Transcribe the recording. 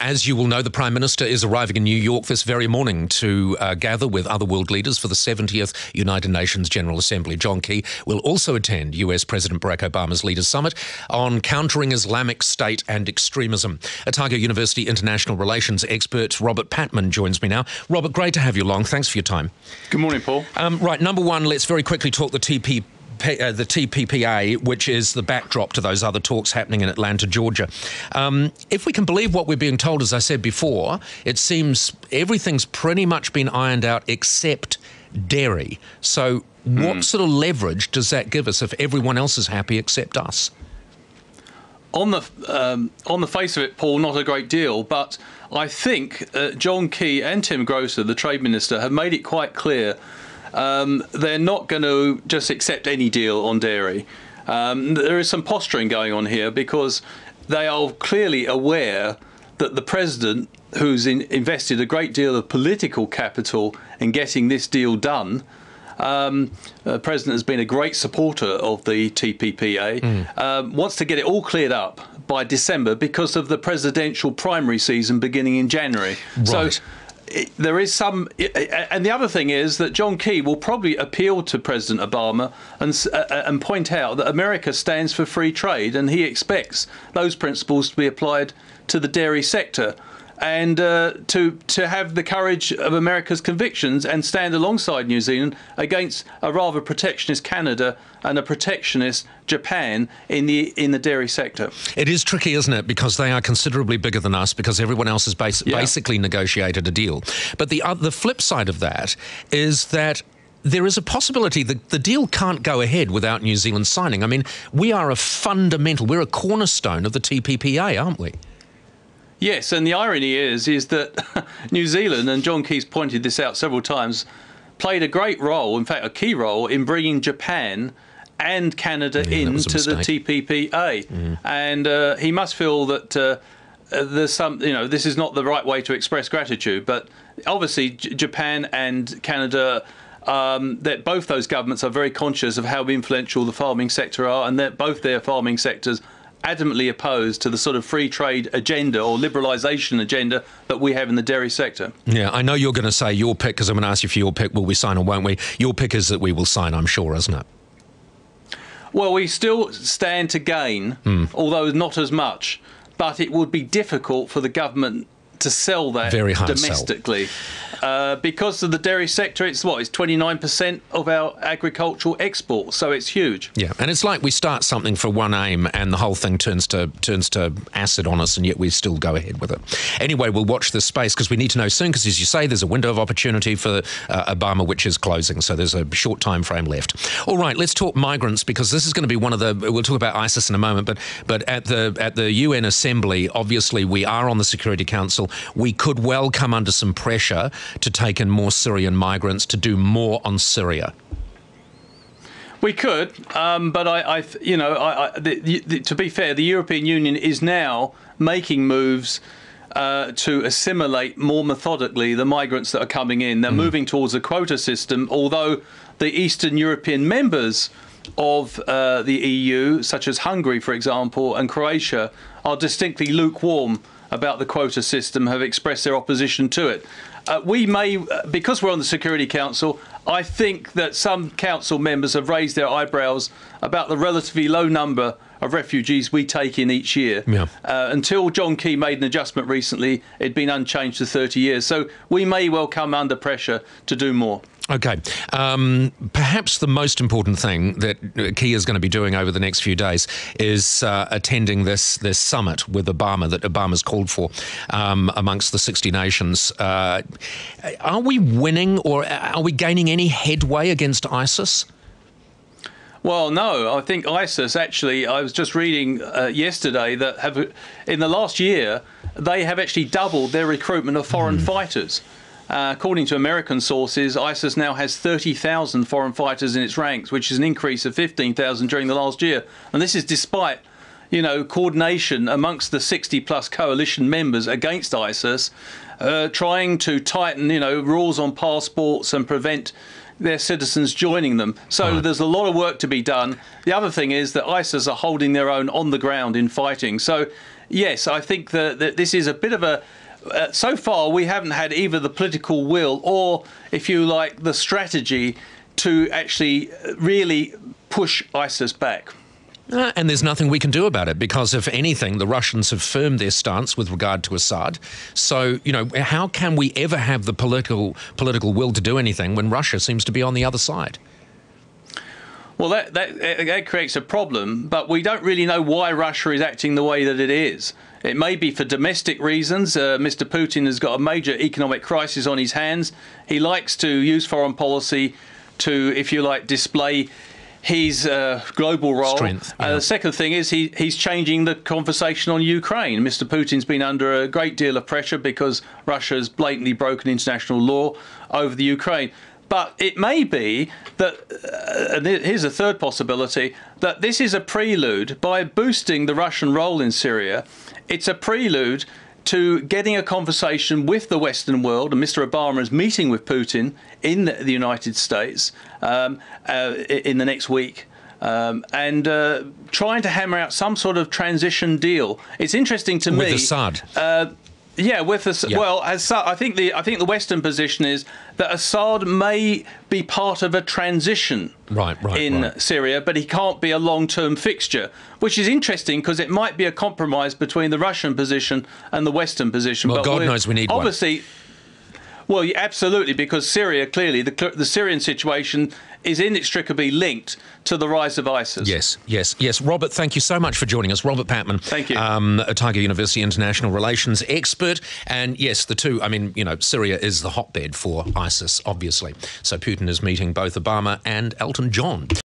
As you will know, the Prime Minister is arriving in New York this very morning to gather with other world leaders for the 70th United Nations General Assembly. John Key will also attend US President Barack Obama's Leaders Summit on countering Islamic State and extremism. Otago University international relations expert Robert Patman joins me now. Robert, great to have you along. Thanks for your time. Good morning, Paul. Right, number one, let's very quickly talk the TPPA, which is the backdrop to those other talks happening in Atlanta, Georgia. If we can believe what we're being told, as I said before, it seems everything's pretty much been ironed out except dairy. So what sort of leverage does that give us if everyone else is happy except us? On the face of it, Paul, not a great deal, but I think John Key and Tim Grosser, the Trade Minister, have made it quite clear they're not going to just accept any deal on dairy. There is some posturing going on here because they are clearly aware that the President, who's invested a great deal of political capital in getting this deal done, the President has been a great supporter of the TPPA, wants to get it all cleared up by December because of the presidential primary season beginning in January. Right. So there is some, and the other thing is that John Key will probably appeal to President Obama and point out that America stands for free trade, and he expects those principles to be applied to the dairy sector, and to have the courage of America's convictions and stand alongside New Zealand against a rather protectionist Canada and a protectionist Japan in the dairy sector. It is tricky, isn't it? Because they are considerably bigger than us, because everyone else has basically negotiated a deal. But the flip side of that is that there is a possibility that the deal can't go ahead without New Zealand signing. I mean, we're a cornerstone of the TPPA, aren't we? Yes, and the irony is that New Zealand, and John Key's pointed this out several times, played a great role, in fact a key role, in bringing Japan and Canada into the TPPA. And he must feel that there's some, this is not the right way to express gratitude, but obviously Japan and Canada, that both those governments are very conscious of how influential the farming sector are, and that both their farming sectors adamantly opposed to the sort of free trade agenda or liberalisation agenda that we have in the dairy sector. Yeah, I know you're going to say your pick, because I'm going to ask you for your pick. Will we sign or won't we? Your pick is that we will sign, I'm sure, isn't it? Well, we still stand to gain, although not as much, but it would be difficult for the government to sell that very hard domestically. Because of the dairy sector, it's 29% of our agricultural exports, so it's huge. Yeah, and it's like we start something for one aim and the whole thing turns to acid on us, and yet we still go ahead with it. Anyway, we'll watch this space because we need to know soon, because as you say, there's a window of opportunity for Obama which is closing, so there's a short time frame left. All right, let's talk migrants, because this is going to be one of the, we'll talk about ISIS in a moment, but at the UN Assembly, obviously we are on the Security Council. We could well come under some pressure to take in more Syrian migrants, to do more on Syria. We could, but to be fair, the European Union is now making moves to assimilate more methodically the migrants that are coming in. They're moving towards a quota system, although the Eastern European members of the EU, such as Hungary, for example, and Croatia, are distinctly lukewarm about the quota system, have expressed their opposition to it. We may, because we're on the Security Council, I think that some council members have raised their eyebrows about the relatively low number of refugees we take in each year. Yeah. Until John Key made an adjustment recently, it'd been unchanged for 30 years. So we may well come under pressure to do more. Okay. Perhaps the most important thing that Key is going to be doing over the next few days is attending this summit with Obama that Obama's called for amongst the 60 nations. Are we winning, or are we gaining any headway against ISIS? Well, no. I think ISIS, actually, I was just reading yesterday that in the last year, they have actually doubled their recruitment of foreign fighters. According to American sources, ISIS now has 30,000 foreign fighters in its ranks, which is an increase of 15,000 during the last year. And this is despite, coordination amongst the 60-plus coalition members against ISIS, trying to tighten, rules on passports and prevent their citizens joining them. So there's a lot of work to be done. The other thing is that ISIS are holding their own on the ground in fighting. So yes, I think that this is a bit of a. So far, we haven't had either the political will or, if you like, the strategy to actually really push ISIS back. And there's nothing we can do about it because, if anything, the Russians have firmed their stance with regard to Assad. So, how can we ever have the political will to do anything when Russia seems to be on the other side? Well, that creates a problem, but we don't really know why Russia is acting the way that it is. It may be for domestic reasons. Mr. Putin has got a major economic crisis on his hands. He likes to use foreign policy to, if you like, display his global role. Strength. Yeah. The second thing is he's changing the conversation on Ukraine. Mr. Putin's been under a great deal of pressure because Russia has blatantly broken international law over the Ukraine. But it may be that, and here's a third possibility, that this is a prelude. By boosting the Russian role in Syria, it's a prelude to getting a conversation with the Western world, and Mr. Obama is meeting with Putin in the United States in the next week, and trying to hammer out some sort of transition deal. It's interesting to me. With Assad. Yeah, with Assad. Yeah. Well, Assad, I think the Western position is that Assad may be part of a transition in Syria, but he can't be a long-term fixture, which is interesting because it might be a compromise between the Russian position and the Western position. Well, but God knows we need obviously, one. Well, yeah, absolutely, because Syria, clearly, the Syrian situation is inextricably linked to the rise of ISIS. Yes. Robert, thank you so much for joining us. Robert Patman. Thank you. Otago University international relations expert. And yes, the two, Syria is the hotbed for ISIS, obviously. So Putin is meeting both Obama and Elton John.